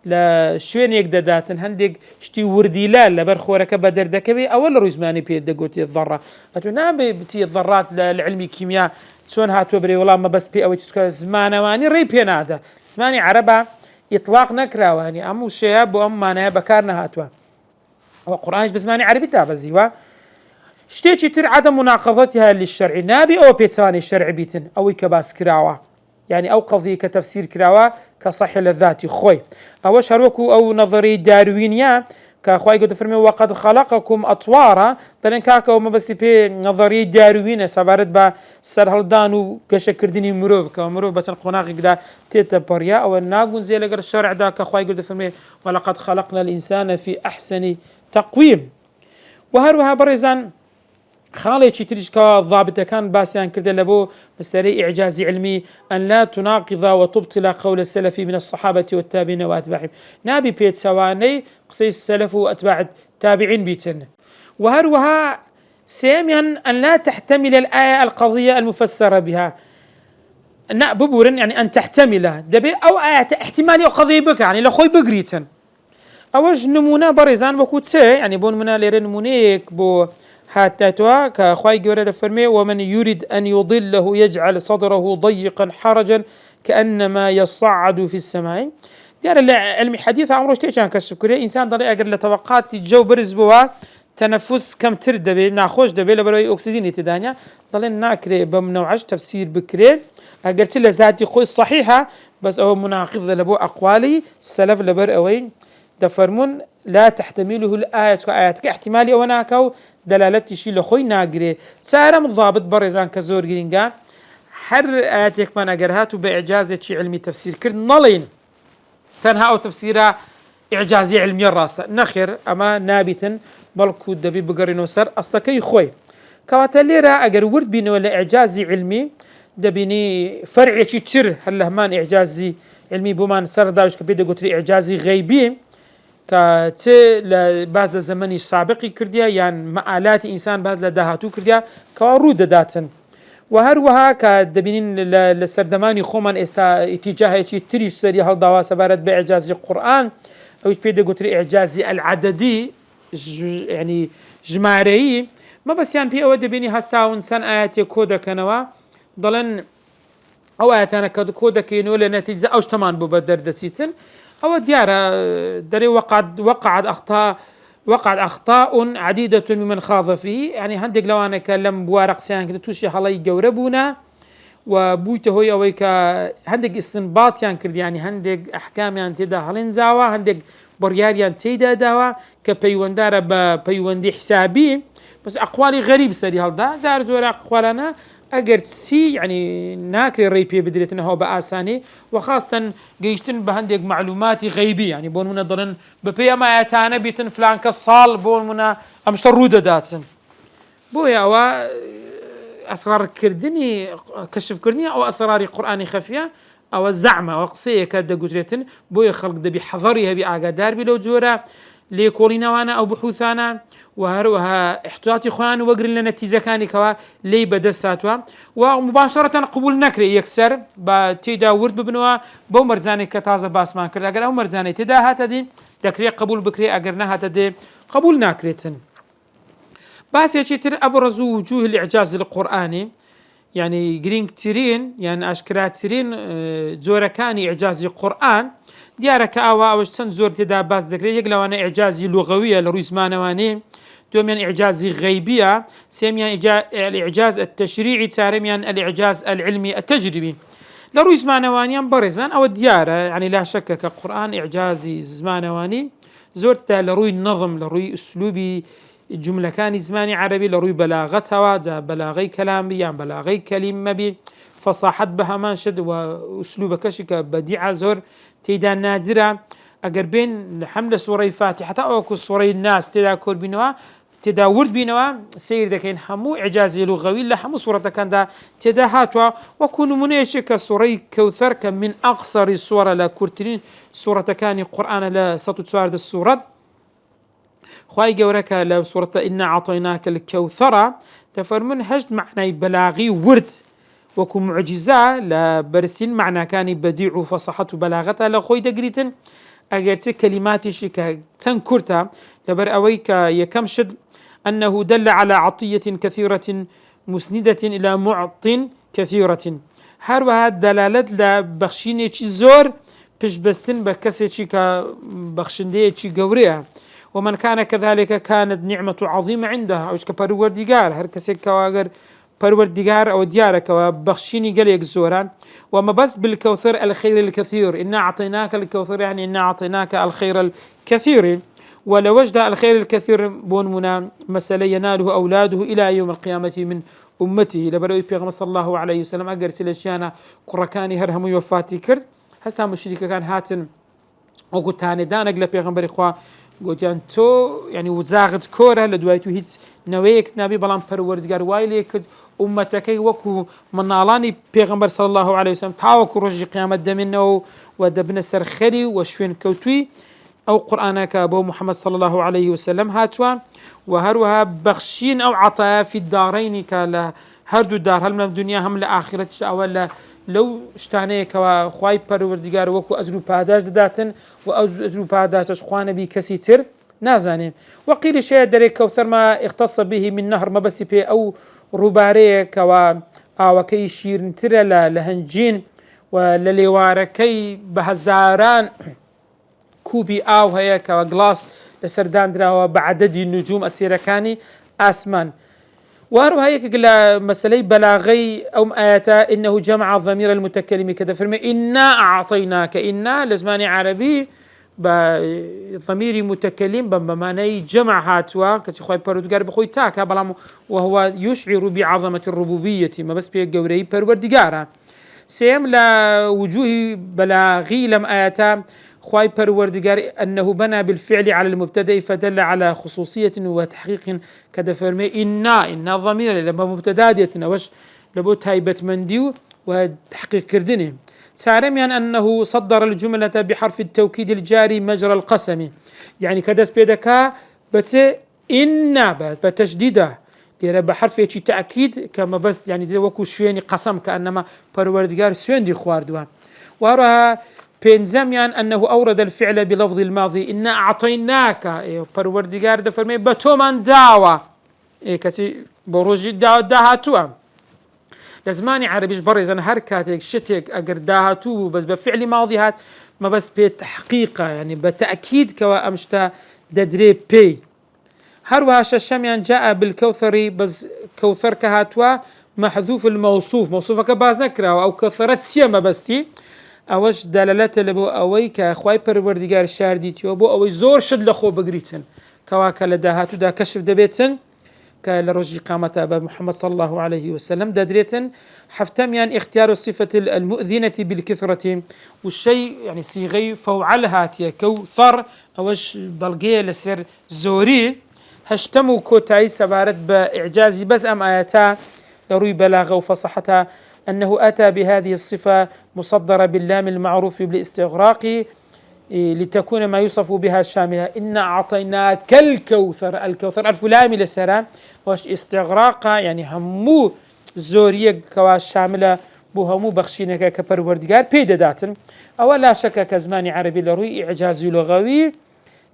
لشوين يقدداتن هندق شتي ورديلال لبرخورك بدر دكبي أول روي زماني بي دقوتي الذرة هاتو نابي بتي الذرات للعلم الكيمياء شلون هاتوا بري والله ما بس بي أو زمانواني ريبين هذا زماني عربة إطلاق نكراواني أمو شياب وأم معناها بكارنا هاتوا وقرآن بزماني عربي تابزيوا شتيتي تر عدم مناقضتها للشرع نابي أو بيتساني الشرع بيتن أو كباس كراوا يعني أو قضية كتفسير كراوا كصحيح للذات خوي أو شروكو أو نظري داروينيا كأخوي قد فرمي وقد خلقكم أطوارا طلعن كاكا وما بس بي نظرية داروينة سبارت با سر هالدانو كشا كرديني مروف كمروف بس القناغ قدا تيتا بريا أو الناقون زي لقر الشرع دا كأخوي قد فرمي ولقد خلقنا الإنسان في أحسن تقويم وهروها برزان خالي تشتريش كضابط كان باسيان كده لبو مسألة إعجاز علمي أن لا تناقض وتبطل قول السلف من الصحابة والتابعين وأتباعهم نابي بيت سواني قصي السلف وأتباع التابعين بيتن وهروها ساميا أن لا تحتمل الآية القضية المفسرة بها ببورن يعني أن تحتمله دبي أو آيات احتمالي قضية بك يعني لخوي بقريتن أوج نمونا بريزان بكوت سي يعني بون منا ليرن نمونيك بو هاتاتوا كخواي جورد فرمي ومن يريد أن يضله يجعل صدره ضيقا حرجا كأنما يصعد في السماء يعني علمي حديث عمره شتيش عن كشف كل إنسان ضل أجر لطبقات الجو برز بوا تنفس كم ترد دبي ناخوش دبي لبروي أكسجين يتدانيا ضلين ناكري بمنوعش تفسير بكري أجرت له ذاتي خوي الصحيحة بس هو مناقض لبو أقوالي السلف لبر أوين دفرمون لا تحتمله الآية كآيات كاحتمالي وناكو دلالتي شي لخوي ناقري سارم الضابط برزان كزور جرينجا حر آياتك ما ناقرهاتو بإعجازة شي علمي تفسير كرد نلين تنها أو تفسيرها إعجازي علمي الراسة نخير أما نابتا بلكو دبي بقرين وسر أصدقائي خوي كواتليرا أجر ورد بيني ولا إعجازي علمي دبيني فرعي شي تر هاللهمان إعجازي علمي بومان سر داوش كبيدا قلت لي إعجازي غيبي كتي لبعض الزمن السابق كرديا يعني مآلات إنسان بعض لدهاتو كرديا كورود داتن وهروها كدبينين لسردماني خومن اتجاه شي تريش سري هالدوا سبارت بإعجاز القرآن أو بيدا قلت لي إعجازي العددي يعني جماري ما بس يعني في أود بيني هستاون سن آياتي كودا كنوا ضلن أو آياتنا كودا كينو لنتيجة أوش تمان ببدر دسيتن أو ديارة دري وقعت أخطاء عديدة ممن خاض فيه يعني هندق لو أنا كلم بوارق سيان كده توشي خلاي جوربونا وبويته هو أويك هندق استنباط يعني هندق أحكام يعني تدا هلين زاوا هندق بريار يعني تيدا داوا كبيوندارة بيوندي حسابي بس أقوالي غريب سري هالدا زارت ولا أقوالنا أجر سي يعني ناكر ريبي بدريتنا هو بأساني وخاصة جيشتن بهندق معلوماتي غيبية يعني بون منا ضلن ببيا ما يتانا بيتن فلان كالصال بون منا أمشتر رودة داتسن بويا و أسرار كردني كشف كردني أو أسرار قرآني خفية أو الزعمة وقصية كاد قدرتن بويا خلق دبي حضريها بأقدار بلو جورا ليكولينا وانا أو بحوثانا وهروها احتياطي خوان وقر لنا تيزكاني كوا لي بدساتوا ومباشرة قبول نكري يكسر بتيدا ورد ببنوا بو مرزاني كتازة باسمان كرد اگر او مرزاني تدا هاتا دي دكري قبول بكري اگر هاتا دي قبول ناكريتن باس يشتر ابرزو وجوه الاعجاز القرآني يعني جرين كتيرين يعني اشكرات تيرين زوركاني اعجازي القرآن ديارك أو چەند زۆر تێدا باس دەکرێت یەک لەوانە ئیعجازی لوغەویە لە ڕووی زمانەوانێ دومیان ئیعجازی غەیبیە سێمیان الإعجاز التشريعي چارەمیان الإعجاز العلمي التجريبي لە ڕووی زمانەوانیان بەڕێزان ئەوە دیارە يعني لا شك کە قورئان ئیعجازی زمانەوانی زۆر تێدا لە ڕووی نەظم لە ڕووی ئوسلوبی جملەکانی زمانی عەرەبی لە ڕووی بەلاغەتەوە جا بەلاغەی کەلام بی یان بەلاغەی کەلیمە بی فصاحت بهمان شد وأسلوبكش كبديع زور تيدا نادرة أجر بين حملة سورة فاتحة أو سورة الناس تدا كور بينوا تدا ورد بينوا سير دكين حمو إعجازي لغوي لحمو سورة كان دا تدا هاتوا وكونوا منيشك سورة كوثر كم من أقصر السورة لا كورتين سورة كان قرآن لا سطو سوار السورة خواي جورك لا سورة إنا أعطيناك الكوثر تفرمون هجد معنى بلاغي ورد وكو معجزة لبرسين معنى كان بديع فصحة بلاغتها لخوي دقريتن أجرت كلمات شكا تنكرتها لبر أويك يكمشد أنه دل على عطية كثيرة مسندة إلى معط كثيرة هروها دلالة لبخشيني زور بشبستن بكسي كبخشندية قوريها ومن كان كذلك كانت نعمة عظيمة عندها أوش كبروردقار هركسي كواغر پروردگار او ديارك وبخشيني قليك زوران وما بس بالكوثر الخير الكثير إنا أعطيناك الكوثر يعني إنا أعطيناك الخير الكثير ولوجد الخير الكثير بون منا مسألة يناله أولاده إلى يوم القيامة من أمته لبروي بيغم صلى الله عليه وسلم أقر سلشيانا قركاني هرهم يوفاتي كرد هستا مشركة كان هاتن وقلت تاني دانق لبيغمبر إخوة قلت يعني تو يعني وزاغت كوره لدوايتو هيت نويك نبي بلان پروردگار وايليك أمتك وكو منالاني بيغمبر صلى الله عليه وسلم تاوكو رجي قيامة دمنا ودبنا سرخري وشوين كوتوي أو قرآنك أبو محمد صلى الله عليه وسلم هاتوا وهروها بخشين أو عطايا في الدارين كلا هردو دار هل من الدنيا هم لآخرة أو لو شتانەیەکەوە خوای پەروەردیگار وەکو ئەجر و پاداش دەداتن و ئەو ئەجر و پاداشش خوا نەبی کەسی تر نازانێ. وەقیلی شەیە دەرێک کەوثەرما اختص به من نهر مەبەستی پێ ئەو ڕووبارەیەکەوە ئاوەکەی شیرنترە لە هەنجین و لە لێوارەکەی بە هەزاران کوبی ئاو هەیە کەوە گڵاس لەسەردانراوە بە عەدەدی نجوم ئەستێرەکانی ئاسمان. وهروها يك مسألة بلاغي أو آياتا إنه جمع الضمير المتكلم كذا فرمي إنا أعطيناك إنا لزمان عربي بضمير متكلم بمعنى جمع هاتوا كسي بردقار بخوي تاك بلام وهو يشعر بعظمة الربوبية ما بس بيجوري بردقارا سيم لا وجوه بلاغي لم آياتا خواي پروردگار أنه بنى بالفعل على المبتدأ فدل على خصوصية وتحقيق كذا فرمي إنا ضمير لما مبتدأتنا وش لبو تايبت منديو وتحقيق كردنه سارميا أنه صدر الجملة بحرف التوكيد الجاري مجرى القسم يعني كدس بيدكا بس إنا بتشديده دير بحرف يجي تأكيد كما بس يعني دي وكو شويني قسم كأنما پروردگار سوين دي خواردوها وراها بينزميان أنه أورد الفعل بلفظ الماضي إنا أعطيناك پروردگار ده فرمي بتو من داوة كتي بروجي داهاتوا لزماني عربيش برزن هر كاتك شتك أجر داهاتو بس بفعل ماضي هات ما بس بتحقيقه يعني بتأكيد كوا أمشتا ددري بي هروها ششميان جاء بالكوثري بس كوثر كهاتوا محذوف الموصوف موصوفك باز نكره أو كثرت سيما بستي اوش دلالت لبو اوی که خوای پروردگار شاردیتیو بو اوی زور شد لخو بگریتن کواکا لداهاتو دا کشف دبیتن كالرجي قامت أبا محمد صلى الله عليه وسلم دادريتن حفتميان اختيار الصفة المؤذنة بالكثرة والشيء يعني صيغي فوعلها تيا كوثر اوش بلغيه لسر زوري هشتمو كوتاي سبارت بإعجازي بس أم آياتا لروي بلاغة وفصحتها أنه أتى بهذه الصفة مصدرة باللام المعروف بالاستغراق لتكون ما يوصف بها الشاملة إنا أعطيناك الكوثر الكوثر ألف لام لسرا واش استغراقا يعني همو زورية كواش شاملة بو همو بخشينك كبروردگار بيدا داتن أو لا شك كزمان عربي لروي إعجازي لغوي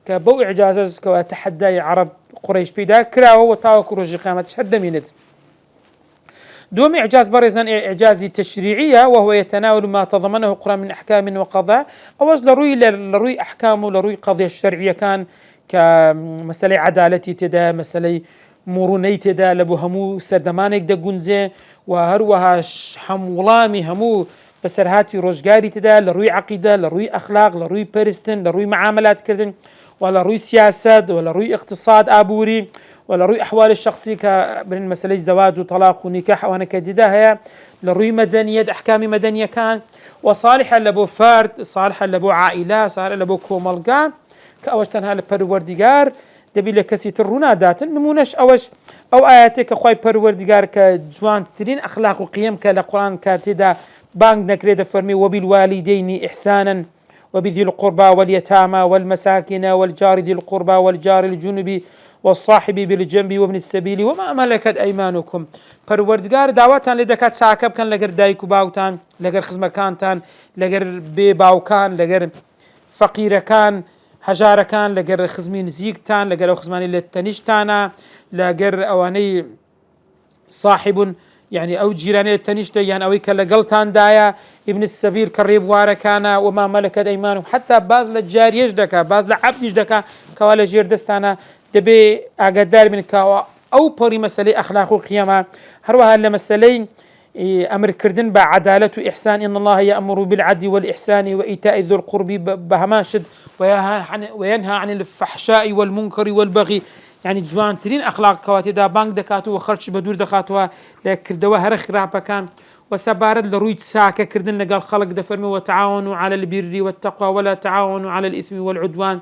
كبو إعجاز كوا تحدي عرب قريش بيدا كراو وطاوك رجي قامت شهد ميند دوم إعجاز برزن إعجازي تشريعية وهو يتناول ما تضمنه القرآن من أحكام وقضاء أوج لروي أحكام ولروي قضية الشرعية كان كمسألة عدالتي تدا مسألة مروني تدا لبو همو سردمانك دا قنزي وهروها حمولامي همو بسرهاتي روشقاري تدا لروي عقيدة لروي أخلاق لروي برستن لروي معاملات كردن ولا روي سياسة ولا روي اقتصاد آبوري ولا روي أحوال الشخصية كبين مسألة زواج وطلاق ونكاح وأنا كديدة هي لروي مدنية أحكام مدنية كان وصالحة لبو فرد صالحة لبو عائلة صالحة لبو كوملقا كأوشتنها لبروردگار دبي لكسي ترونا داتن نمونش أو آياتك أخوي بروردگار كجوان ترين أخلاق وقيم كالقرآن كاتدا بانك نكريد فرمي وبالوالدين إحسانا وبذي القربى واليتامى والمساكين والجار ذي القربى والجار الجنب والصاحب بالجنب وابن السبيل وما ملكت أيمانكم پروردگار دعوتان لدكات ساكب كان لغر دايكو باوتان لغر خزمكانتان لغر بي باوكان لغر فقير كان هجار كان لغر خزمين زيكتان لغر أو خزماني للتنشتانا لغر أواني صاحب يعني أو جيراني التنشتة يعني أويك لقلتان دايا ابن السبيل كريب واركانا وما ملكت أيمانهم حتى باز للجار يجدك باز لعبد يجدك كوالا جير دستانا دبي أقدار من كوا أو بري مسألة أخلاق وقيمة هروها لمسألة أمر كردن بعدالة وإحسان إن الله يأمر بالعدل والإحسان وإيتاء ذو القرب بهماشد وينهى عن الفحشاء والمنكر والبغي يعني جوان ترين أخلاق كواتي دا بانك دكاتو وخرج بدور دكاتوا لكردوا هرخ رابا كان وسبارد لرويت ساكا كردن لقال خلق دفرمي وتعاونوا على البر والتقوى ولا تعاونوا على الإثم والعدوان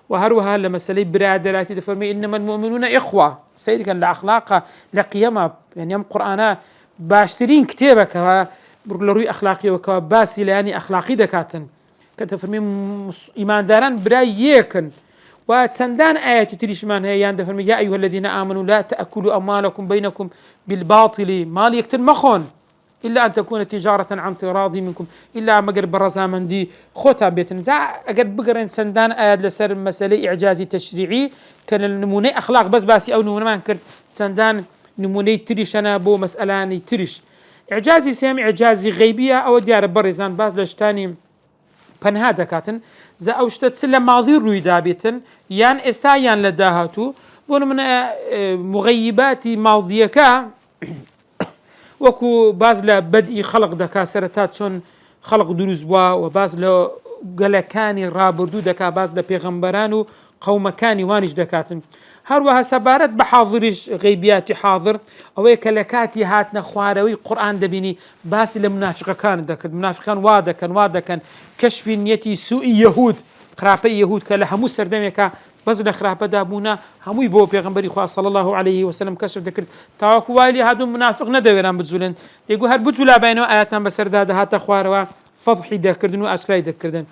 وهروها لمسألة برادراتي دفرمي إنما المؤمنون إخوة سيدي كان لأخلاقها لقيمة يعني يم قرآنا باشترين كتابك لروي أخلاقي وكباسي لاني أخلاقي دكاتن كتفرمي إيمان داران براي يكن وتسندان آيات تريشمان هي يعني دفرمي يا أيها الذين آمنوا لا تأكلوا أموالكم بينكم بالباطل مال يكتن مخون إلا أن تكون تجارة عن تراضي منكم إلا مقر برزامندي خوتا بيتن زا أقر بقرن سندان آيات لسر مسألة إعجازي تشريعي كان النموني أخلاق بس باسي أو نموني ما نكرت سندان نموني تريش أنا بو مسألاني تريش إعجازي سامي إعجازي غيبية أو ديار برزان باز لشتاني پەنها دەکاتن زە ئەو شتە چ لە ماضی ڕوویدا بێتن یان ئێستا یان لە داهاتوو بۆ نمونە مغەیباتی ماڵدیەکە وەکو باز لە بەدئی خەڵق دەکا سەرەتا چۆن خەڵق دروست بووە و باز لە گەلەکانی ڕابردوو دەکا باز لە پێغەمبەران و قەومەکانی وانیش دەکاتن هەروەها سەبارەت بە حاضریش غەیبیاتی حاضر ئەوەیە کە لە کاتی هاتنە خوارەوەی قورئان دەبینی باسی لە منافقەکان دەکرد منافقان وا دەکەن کەشفی نیەتی سوئی یەهود خراپەی یەهود کە لە هەموو سەردەمێکە بەس لە خراپەدا بوونە هەمووی بۆ پێغەمبەری خوا صلی الله عليه وسلم کەشف دەکرد تاوەکو وای لێ هاتوون منافق نەدەوێران بجوولێن دەیگو هەر بجوولا بینەوە ئاياتان بەسەردا دەهاتە خوارەوە فەضحی دەکردن و ئاشکرای دەکردن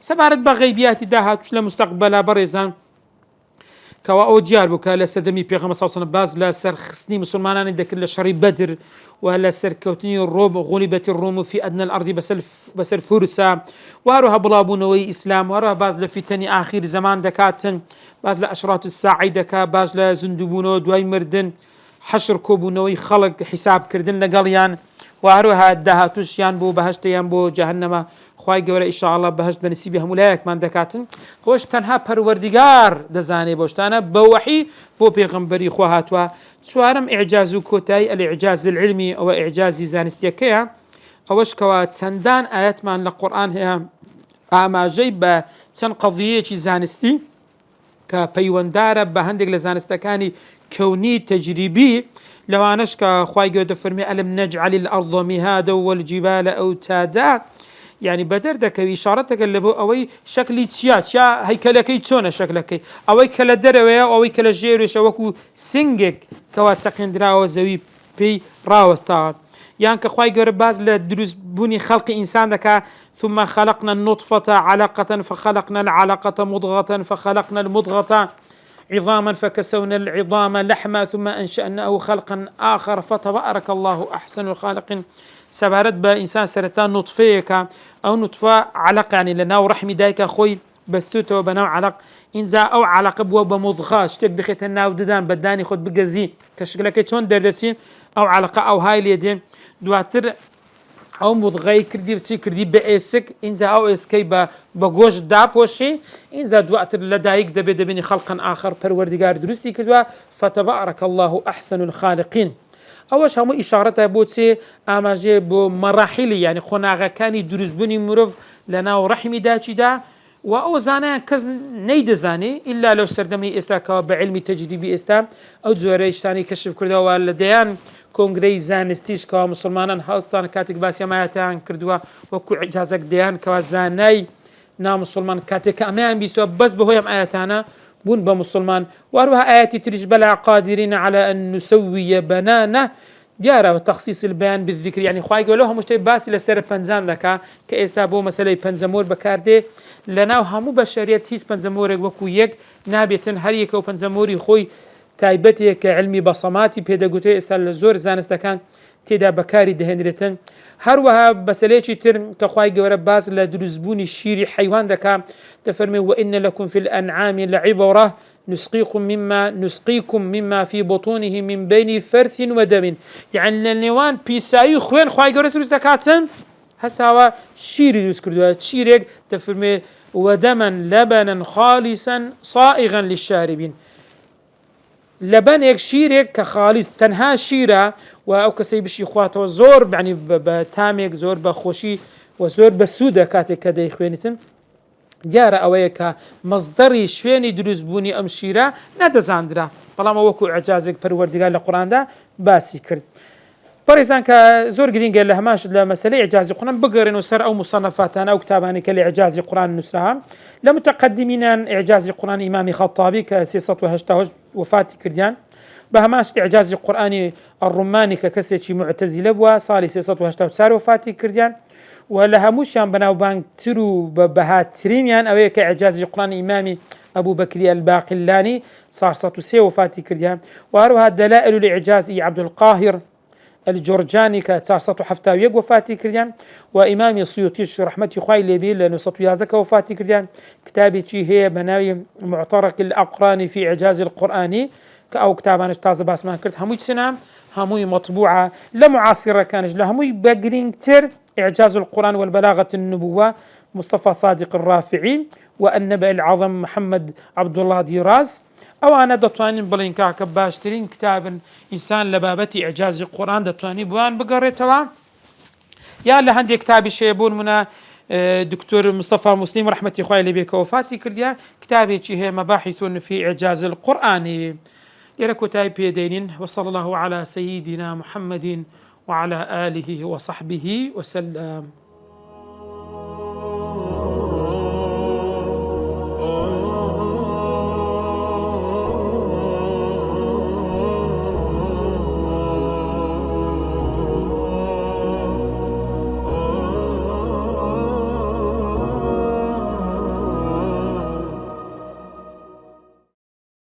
سەبارەت بە غەیبیاتی داهاتوش لە مستەقبەلا بەڕێزان کەوا ئەو دیار بوو کە لە سەردەمی پێغەمبەر صلی الله عليه وسلم باز لە سەرخستنی مسلمانانی دەکرد لە شەڕی بەدر و لە سەرکەوتنی ڕۆم غولیبەتی الڕوم فی ئەدنە الأرض بەسەر فورسا و هەروەها بڵاوبوونەوەی ئیسلام و هەروەها باز لە فیتەنی ئاخیر زەمان دەکاتن باز لە ئەشراط الساعی دەکات باز لە زیندووبوونەوە دوای مردن حەشر کۆبوونەوەی خەڵک حیسابکردن لەگەڵیان و هەروەها داهاتووشیان بۆ بەهەشتیان بۆ جەهەنەمە خوای گەورە ئینشاءالله بەهەشت بەنسیبی هەموو لایەکمان دەکاتن خۆش تەنها پەروەردیگار دەزانێ بۆ شتانە بە وەحی بۆ پێغەمبەری خوا هاتووە چوارەم ئیعجاز و کۆتایی الإعجاز العلمی ئەوە ئیعجازی زانستیەکەیە ئەوەش کەوا چەندان ئاەتمان لە قورئان هەیە ئاماژەی بە چەند قەضیەیەکی زانستی کە پەیوەنددارە بە هەندێک لە زانستەکانی کەونی تەجریبی لەوانەش کە خوای گەورە دەفەرمێ ئەلم نەجعل الأرض مهادا والجبال أوتادا يعني بەدەر دەکەوی ئیشارەتەکە لە بۆ ئەوەی شەکلی چیا هەیکەلەکەی چۆنە شەکلەکەی ئەوەی کە لە دەرەوەیە ئەوەی کە لە ژێرێشە وەکو سنگێک کەوا چەقێنراوە زەوی پێی ڕاوەستاوە یان کە خوای گەورە باز لە دروستبوونی خەڵقی ئینسان دەکا ثم خلقنا النطفة علقة فخلقنا العلقة مضغة فخلقنا المضغة عظاما فكسونا العظام لحما ثم أنشأناه خلقا آخر فتبارك الله أحسن الخالقين سەبارەت بە ئینسان سەرەتا نوتفەیەکە ئەو نوتفە عەلەق یعنی لە ناو ڕەحمی دایکە خۆی بەستوتەوە بە ناو عەلەق ئینجا ئەو عەلەقە بووە بە مودغە شتێک بخێتە ناو ددان بەدانی خۆت بگەزی کە شکلەکەی چۆن دەردەچین ئەو عەلەقە ئەو های لێ دێن دواتر ئەو مودغەی کردی بچی کردی بە ئێسک ئینجا ئەو ئێسکەی بە گۆشت داپۆشی ئینجا دواتر لە دایک دەبێنی خەڵقن ئاخر پەروەردیگار دروستی کردووە فتەبارەک الله ئەحسن الخالقین ئەوەش هەموو ئیشارەتە بۆ چێ ئاماژێ بۆ مەراحیلی یعنی خۆناغەکانی دروستبوونی مرۆڤ لە ناو ڕەحمی داچیدا و ئەو زانایان کەس نەیدەزانێ ئیلا لەو سەردەمی ئێستاکەوە بە علمی تەجریبی ئێستا ئەو جۆرەی شتانی کەشف کردەوە لە دەیان کۆنگرەی زانستیش کەوا مسلمانان هەڵستان کاتێک باسی ئەمایەتیان کردووە وەکو ئیجازەک دەیان کەوا زانای نامسلمان کاتێک کە ئەمەیان بیستووە بەس بەهۆی ئەم ئاەتانە بون بمسلمان وأروها آياتي تريش بلا قادرين على أن نسوي بنانه دیارە وتخصيص البيان بالذكر يعني خواهي قالوا هم مشتي باسي لسر پنزان لكا كإستا بو مسألة پنزمور بكاردي لناو همو بشريت هيس پنزمورك وكو يك نابتن هر يك و پنزموري خوي تايبتي كعلمي بصماتي بيداغوتي إستا لزور زانستكان تێدا بەکاری دەهێنرێتن هەروەها بەسەلەیەکی تر کە خوای گەورە باز لە دروستبوونی شیری حیوان دەکات دەفەرمێ وإن لكم في الأنعام لعبرة نسقيكم مما في بطونه من بين فرث ودم يعني لە نێوان پیسایی خوێن خوای گەورە دروست دەکاتن هەستاوە شیری دروست کردووە شیرێک دەفەرمێ ودما لبنا خالصا صائغا للشاربين لبنێک شیرێک کە خالیس تەنها شیرە و ئەو کەسەی بشی خواتەوە زۆر بعنی بە تامێک زۆر بە خۆشی و زۆر بە سوودە کاتێک کە دەیخوێنیتن دیارە ئەوەیە کە مەزدەری شوێنی دروستبوونی ئەم شیرە نەدەزاندرا بەڵام وەکو ئەعجازێک پەروەردیگار لە قورئاندا باسی کرد بەڕێزان کە زۆر گرینگە لە هەماش لە مەسەلەی ئیعجازی قورئان بگەڕێنەوە سەر ئەو موسەنەفاتانە ئەو کتابانی کە لە ئیعجازی قورئان نووسراوە لە متەقەدیمینان ئیعجازی قورئان ئیمامی خەتابی کە 388 وفاتی کردیان بە هەماش ئیعجازی قورئانی الڕومانی کە کەسێکی معتەزیلە بووە ساڵی 384 وفاتی کردیان و لە هەمووشیان بەناوبانگتر و بەهاترینیان ئەوەیە کە ئیعجازی قورئانی ئیمامی أبو بكر الباقلاني صار 103 وفاتی کردیان و هەروەها دلائل الإعجاز عبد القاهر الجرجاني ك 471 وفاتي كرديان، وإمام السيوطي رحمة خوای لێبێ لە 911 وفاتي كرديان. كتابي چی هەیە بەناوی معترك الأقراني في إعجاز القرآني کە ئەو کتابانش تازە باسمان کرد، هەمووی چنە هەمووی مطبوعة لمعاصرەکانش لە هەمووی بەگرنگتر إعجاز القرآن والبلاغة النبوة مصطفى صادق الرافعي والنبأ العظم محمد عبد الله ديراز. أو أنا دەتوانین بڵین کاکە باشترین کتابن ئینسان لە بابەتی ئیعجازی قورآن دەتوانی بوان بگەڕێتەوە، یا لە هەندێک کتابی شەیە بۆ نمونە دکتۆر مصطفى مسلم رحمة خوای لێبێ کە وفاتی کردیا، کتابێکی هەیە مباحث في إعجاز القرآن. لێرە کۆتایی پێدەینین. وصلى الله على سيدنا محمد وعلى آله وصحبه وسلم.